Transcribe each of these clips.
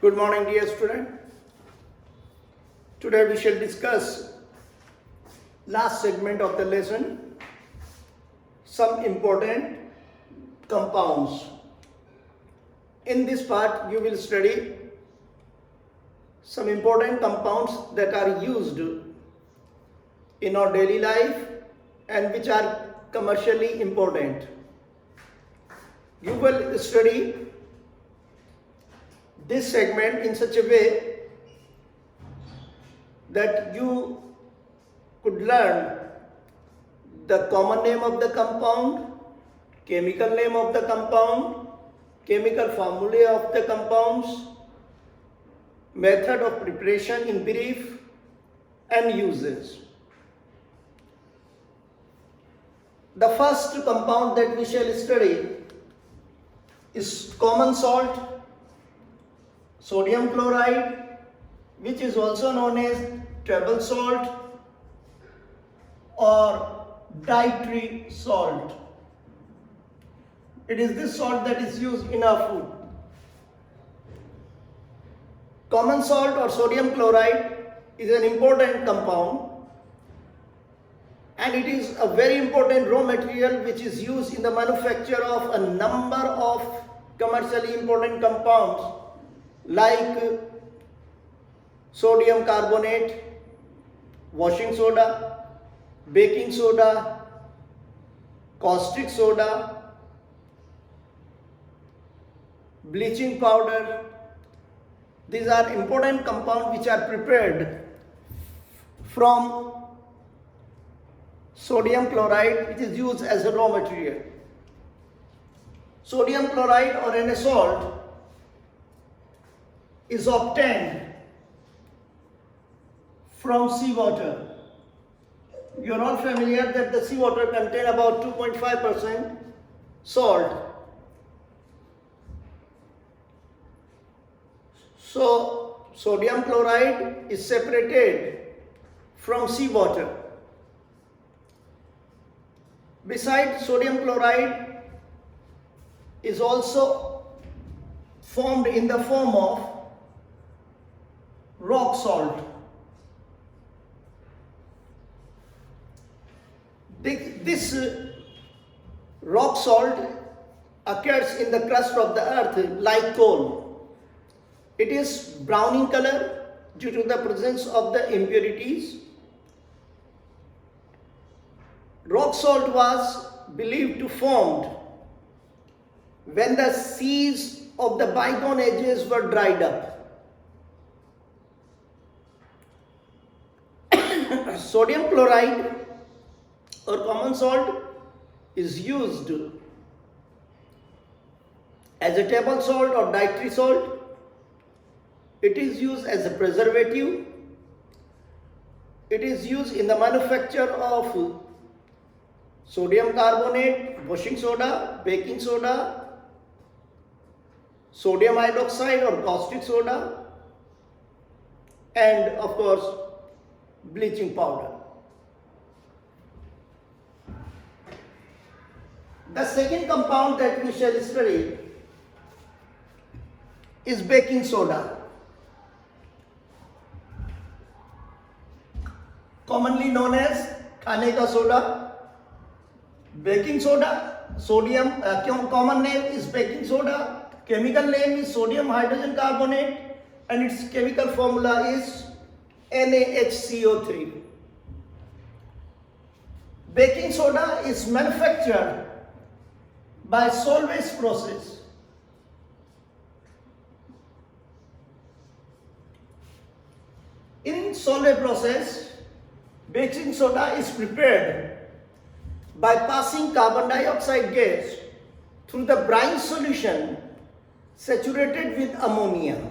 Good morning, dear student. Today we shall discuss last segment of the lesson, some important compounds. In this part, you will study some important compounds that are used in our daily life and which are commercially important. You will study this segment in such a way that you could learn the common name of the compound, chemical name of the compound, chemical formulae of the compounds, method of preparation in brief, and uses. The first compound that we shall study is common salt, sodium chloride, which is also known as table salt or dietary salt. It is this salt that is used in our food. Common salt or sodium chloride is an important compound, and it is a very important raw material which is used in the manufacture of a number of commercially important compounds like sodium carbonate, washing soda, baking soda, caustic soda, bleaching powder. These are important compounds which are prepared from sodium chloride, which is used as a raw material. Sodium chloride or any salt is obtained from seawater. You are all familiar that the seawater contains about 2.5% salt. So, sodium chloride is separated from seawater. Besides, sodium chloride is also formed in the form of rock salt. This rock salt occurs in the crust of the earth like coal. It is brown in color due to the presence of the impurities. Rock salt was believed to formed when the seas of the bygone ages were dried up. Sodium chloride or common salt is used as a table salt or dietary salt. It is used as a preservative. It is used in the manufacture of sodium carbonate, washing soda, baking soda, sodium hydroxide or caustic soda, and of course bleaching powder. The second compound that we shall study is baking soda, commonly known as खाने का soda. Baking soda, sodium, common name is baking soda, chemical name is sodium hydrogen carbonate, and its chemical formula is NaHCO3. Baking soda is manufactured by Solvay's process. In Solvay process, baking soda is prepared by passing carbon dioxide gas through the brine solution saturated with ammonia.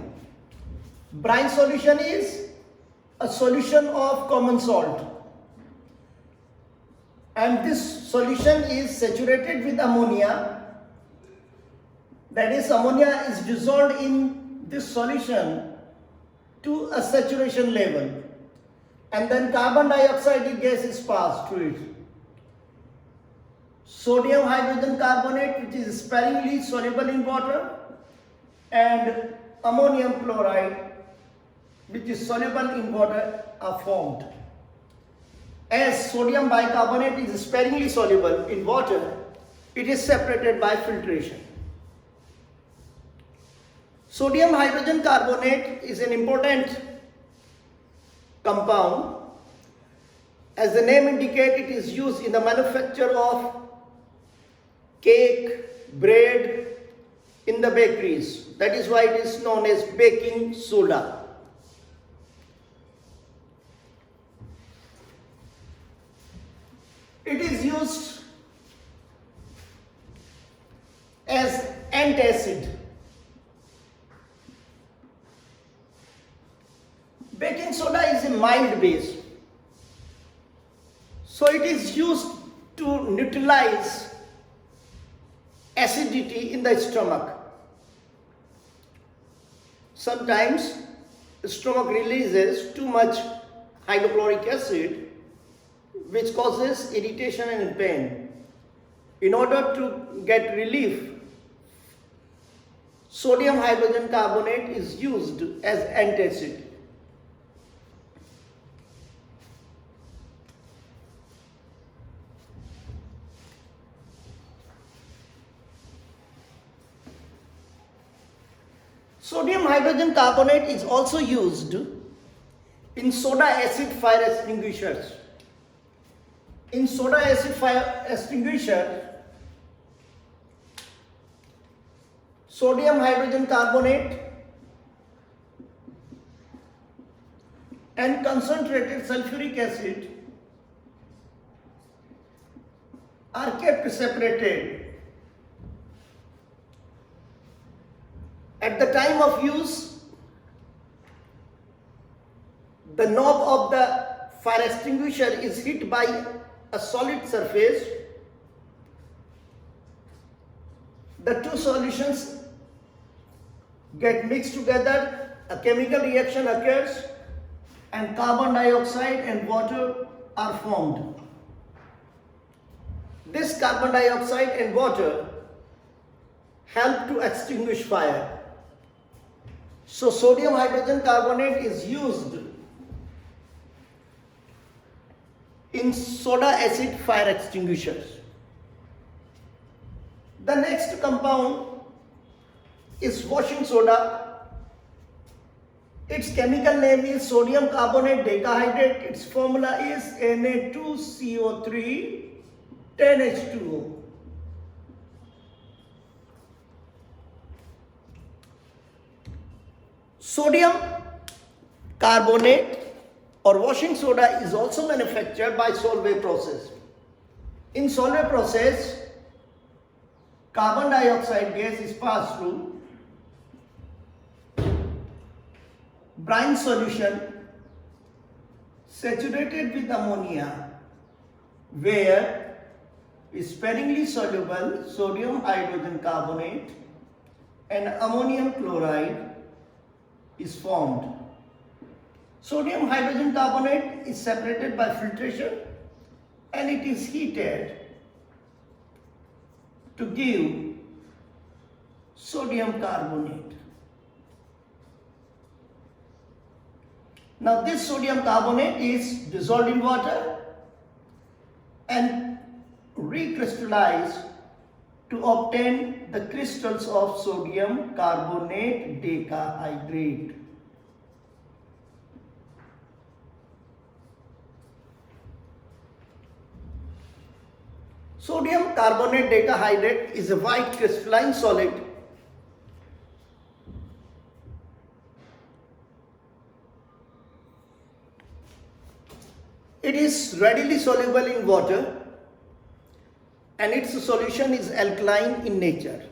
Brine solution is a solution of common salt, and this solution is saturated with ammonia. That is, ammonia is dissolved in this solution to a saturation level, and then carbon dioxide gas is passed through it. Sodium hydrogen carbonate, which is sparingly soluble in water, and ammonium chloride, which is soluble in water, are formed. As sodium bicarbonate is sparingly soluble in water, it is separated by filtration. Sodium hydrogen carbonate is an important compound. As the name indicates, it is used in the manufacture of cake, bread, in the bakeries. That is why it is known as baking soda. It is used as antacid. Baking soda is a mild base, so it is used to neutralize acidity in the stomach. Sometimes the stomach releases too much hydrochloric acid, which causes irritation and pain. In order to get relief, sodium hydrogen carbonate is used as antacid. Sodium hydrogen carbonate is also used in soda acid fire extinguishers. In soda acid fire extinguisher, sodium hydrogen carbonate and concentrated sulfuric acid are kept separated. At the time of use, the knob of the fire extinguisher is hit by a solid surface. The two solutions get mixed together, a chemical reaction occurs, and carbon dioxide and water are formed. This carbon dioxide and water help to extinguish fire. So sodium hydrogen carbonate is used in soda acid fire extinguishers. The next compound is washing soda. Its chemical name is sodium carbonate decahydrate. Its formula is Na2CO3 10H2O. Sodium carbonate or washing soda is also manufactured by Solvay process. In Solvay process, carbon dioxide gas is passed through brine solution saturated with ammonia, where sparingly soluble sodium hydrogen carbonate and ammonium chloride is formed. Sodium hydrogen carbonate is separated by filtration and it is heated to give sodium carbonate. Now this sodium carbonate is dissolved in water and recrystallized to obtain the crystals of sodium carbonate decahydrate. Sodium carbonate decahydrate is a white crystalline solid. It is readily soluble in water and its solution is alkaline in nature.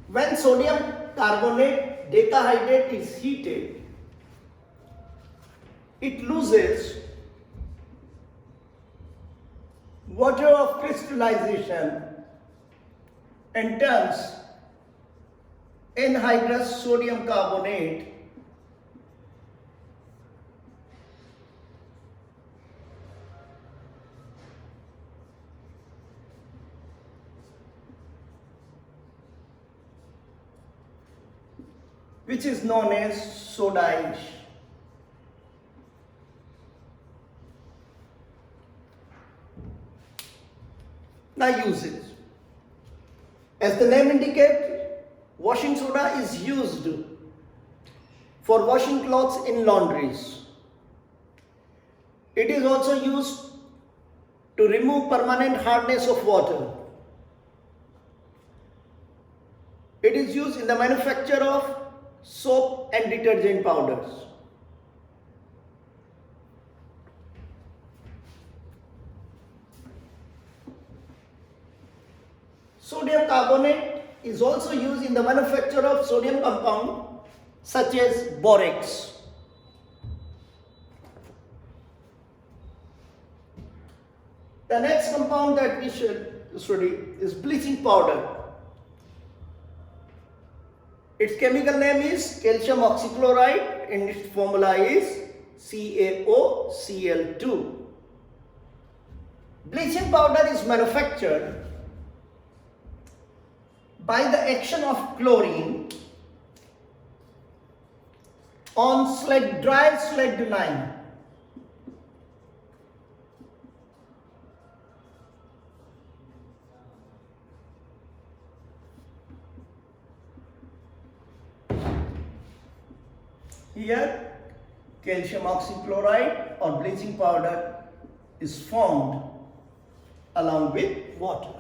When sodium carbonate decahydrate is heated, it loses water of crystallization and turns anhydrous sodium carbonate which is known as soda ash. Now usage. As the name indicates, washing soda is used for washing clothes in laundries. It is also used to remove permanent hardness of water. It is used in the manufacture of soap and detergent powders. Sodium carbonate is also used in the manufacture of sodium compound such as borax. The next compound that we should study is bleaching powder. Its chemical name is calcium oxychloride and its formula is CaOCl2. Bleaching powder is manufactured by the action of chlorine on dry slag lime. Here, calcium oxychloride or bleaching powder is formed along with water.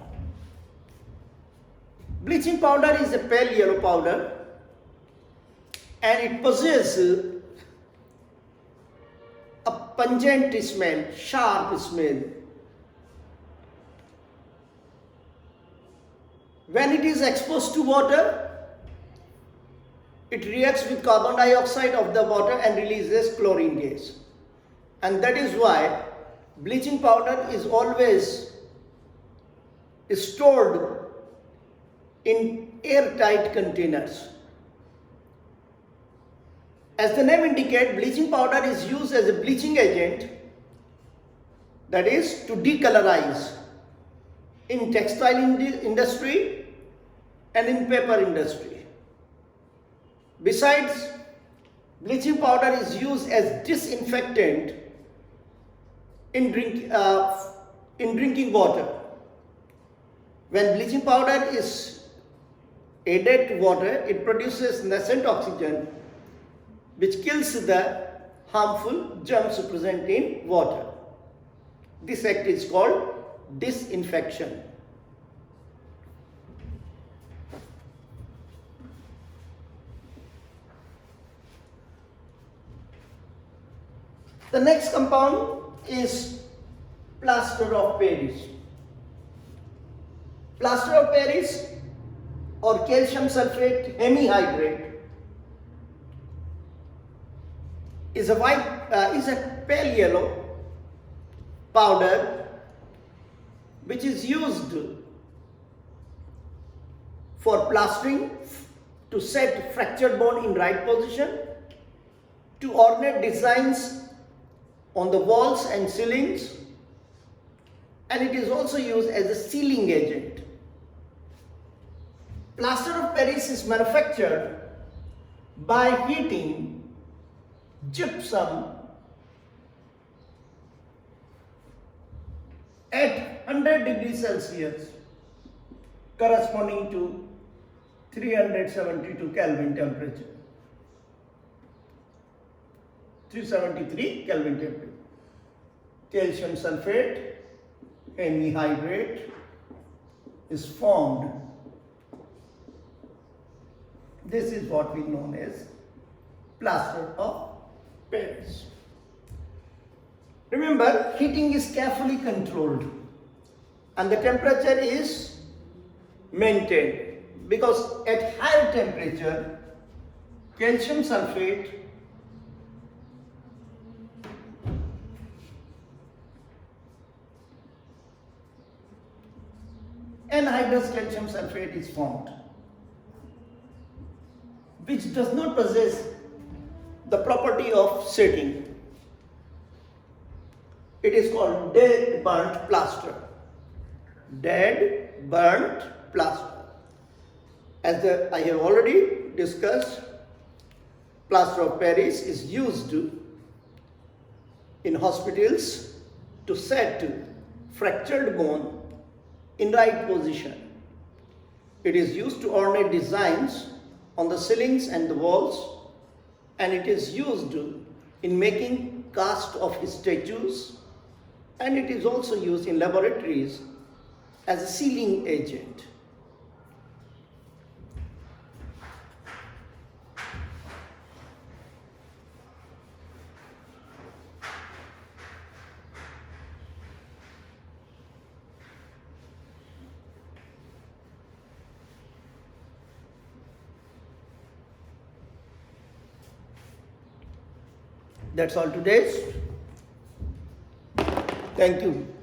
Bleaching powder is a pale yellow powder and it possesses a pungent smell, sharp smell. When it is exposed to water, it reacts with carbon dioxide of the water and releases chlorine gas. And that is why bleaching powder is always stored in airtight containers. As the name indicates, bleaching powder is used as a bleaching agent, that is to decolorize in textile industry and in paper industry. Besides, bleaching powder is used as disinfectant in drinking water. When bleaching powder is added to water, it produces nascent oxygen which kills the harmful germs present in water. This act is called disinfection. The next compound is plaster of Paris. Plaster of Paris or calcium sulfate hemihydrate is a pale yellow powder which is used for plastering, to set fractured bone in right position, to ornate designs on the walls and ceilings, and it is also used as a sealing agent. Plaster of Paris is manufactured by heating gypsum at 100 degrees Celsius corresponding to 372 Kelvin temperature. 373 Kelvin temperature. Calcium sulfate hemihydrate is formed. This is what we know as plaster of Paris. Remember, heating is carefully controlled and the temperature is maintained, because at higher temperature calcium sulfate anhydrous calcium sulfate is formed, which does not possess the property of setting. It is called dead burnt plaster. Dead burnt plaster. As I have already discussed, plaster of Paris is used in hospitals to set fractured bone in right position. It is used to ornate designs on the ceilings and the walls, and it is used in making cast of statues, and it is also used in laboratories as a sealing agent. That's all today. Thank you.